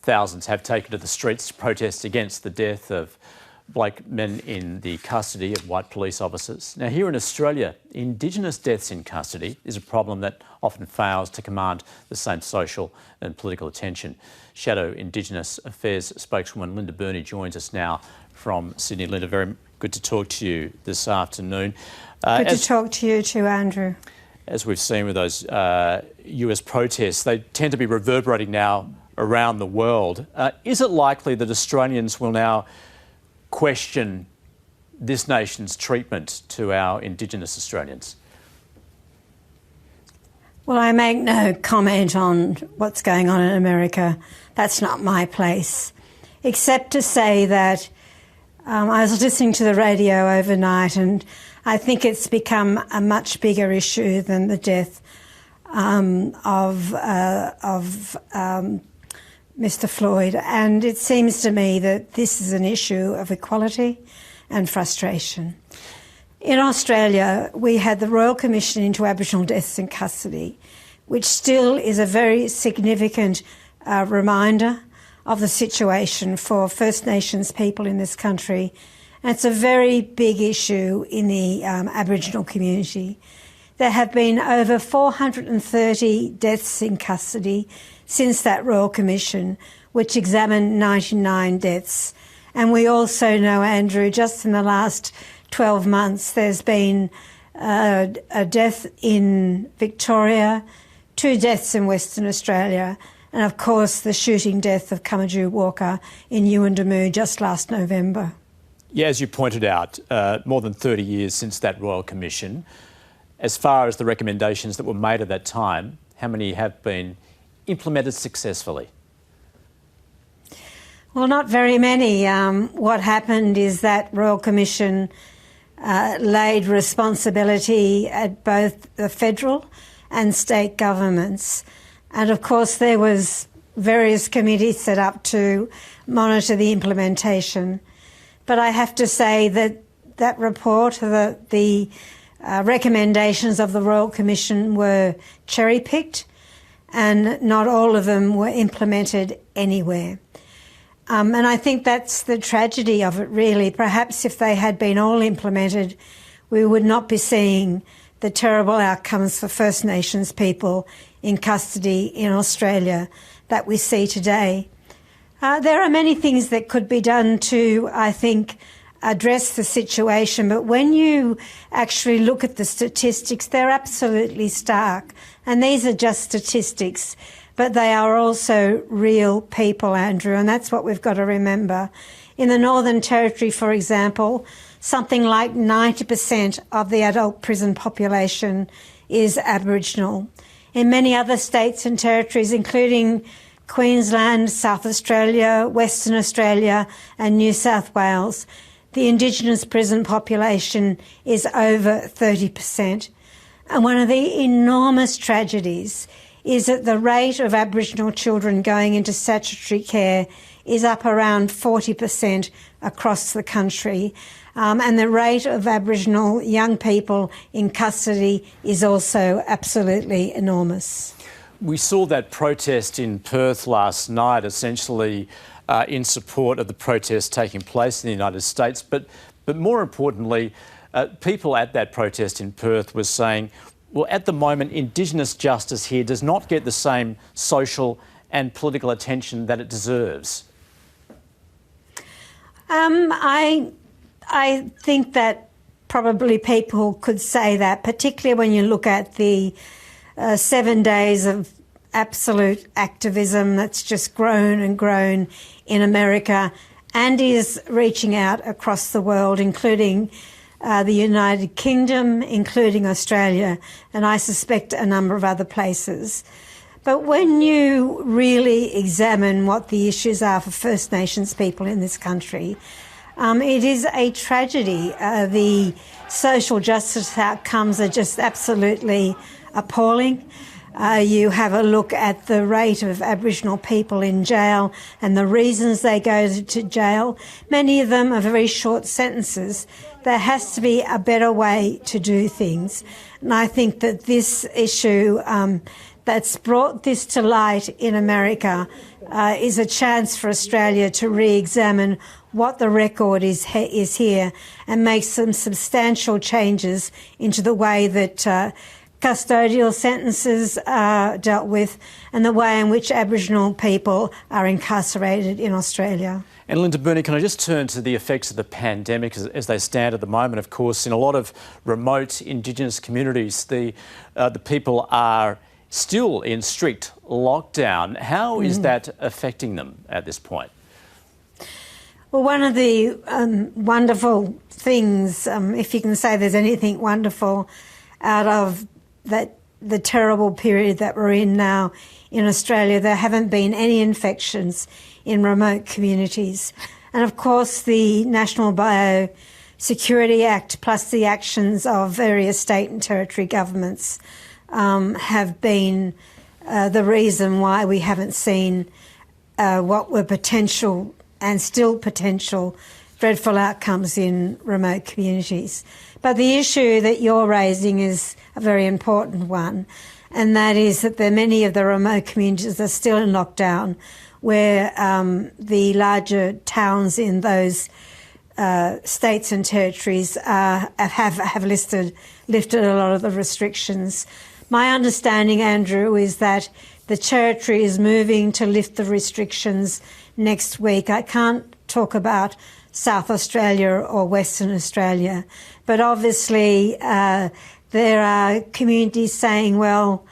thousands have taken to the streets to protest against the death of black men in the custody of white police officers. Now, here in Australia, Indigenous deaths in custody is a problem that often fails to command the same social and political attention. Shadow Indigenous Affairs spokeswoman Linda Burney joins us now from Sydney. Linda, very good to talk to you this afternoon. Good to talk to you too, Andrew. As we've seen with those US protests, they tend to be reverberating now around the world. Is it likely that Australians will now question this nation's treatment to our Indigenous Australians? Well, I make no comment on what's going on in America. That's not my place, except to say that I was listening to the radio overnight, and I think it's become a much bigger issue than the death of Mr. Floyd. And it seems to me that this is an issue of equality and frustration. In Australia, we had the Royal Commission into Aboriginal Deaths in Custody, which still is a very significant reminder of the situation for First Nations people in this country. And it's a very big issue in the Aboriginal community. There have been over 430 deaths in custody since that Royal Commission, which examined 99 deaths. And we also know, Andrew, just in the last 12 months, there's been a death in Victoria, 2 deaths in Western Australia, and of course the shooting death of Kamaju Walker in Yuendamu just last November. Yeah, as you pointed out, more than 30 years since that Royal Commission. As far as the recommendations that were made at that time, how many have been implemented successfully? Well, not very many. What happened is that Royal Commission laid responsibility at both the federal and state governments. And of course there was various committees set up to monitor the implementation. But I have to say that that report, the recommendations of the Royal Commission were cherry-picked, and not all of them were implemented anywhere. And I think that's the tragedy of it, really. Perhaps if they had been all implemented, we would not be seeing the terrible outcomes for First Nations people in custody in Australia that we see today. There are many things that could be done to, I think, address the situation, but when you actually look at the statistics, they're absolutely stark. And these are just statistics, but they are also real people, Andrew, and that's what we've got to remember. In the Northern Territory, for example, something like 90% of the adult prison population is Aboriginal. In many other states and territories, including Queensland, South Australia, Western Australia and New South Wales, the Indigenous prison population is over 30%. And one of the enormous tragedies is that the rate of Aboriginal children going into statutory care is up around 40% across the country. And the rate of Aboriginal young people in custody is also absolutely enormous. We saw that protest in Perth last night, essentially in support of the protests taking place in the United States. But more importantly, people at that protest in Perth were saying, well, at the moment, Indigenous justice here does not get the same social and political attention that it deserves. I think that probably people could say that, particularly when you look at the 7 days of absolute activism that's just grown and grown in America and is reaching out across the world, including the United Kingdom, including Australia, and I suspect a number of other places. But when you really examine what the issues are for First Nations people in this country, it is a tragedy. The social justice outcomes are just absolutely appalling. You have a look at the rate of Aboriginal people in jail and the reasons they go to jail. Many of them are very short sentences. There has to be a better way to do things. And I think that this issue that's brought this to light in America is a chance for Australia to re-examine what the record is here and make some substantial changes into the way that custodial sentences are dealt with and the way in which Aboriginal people are incarcerated in Australia. And Linda Burney, can I just turn to the effects of the pandemic as they stand at the moment? Of course, in a lot of remote Indigenous communities, the people are still in strict lockdown. How is that affecting them at this point? Well, one of the wonderful things, if you can say there's anything wonderful out of the terrible period that we're in now in Australia, there haven't been any infections in remote communities. And of course, the National Biosecurity Act plus the actions of various state and territory governments have been the reason why we haven't seen what were potential and still potential dreadful outcomes in remote communities. But the issue that you're raising is a very important one, and that is that many of the remote communities are still in lockdown, where the larger towns in those states and territories have lifted a lot of the restrictions. My understanding, Andrew, is that the territory is moving to lift the restrictions next week. I can't talk about South Australia or Western Australia, but obviously there are communities saying, well,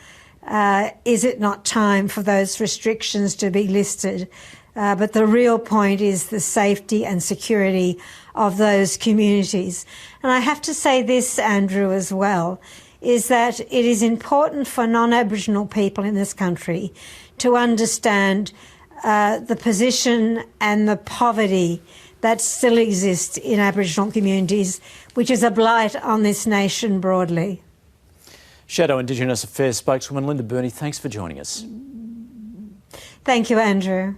is it not time for those restrictions to be lifted? But the real point is the safety and security of those communities. And I have to say this, Andrew, as well, is that it is important for non-Aboriginal people in this country to understand the position and the poverty that still exists in Aboriginal communities, which is a blight on this nation broadly. Shadow Indigenous Affairs spokeswoman Linda Burney, thanks for joining us. Thank you, Andrew.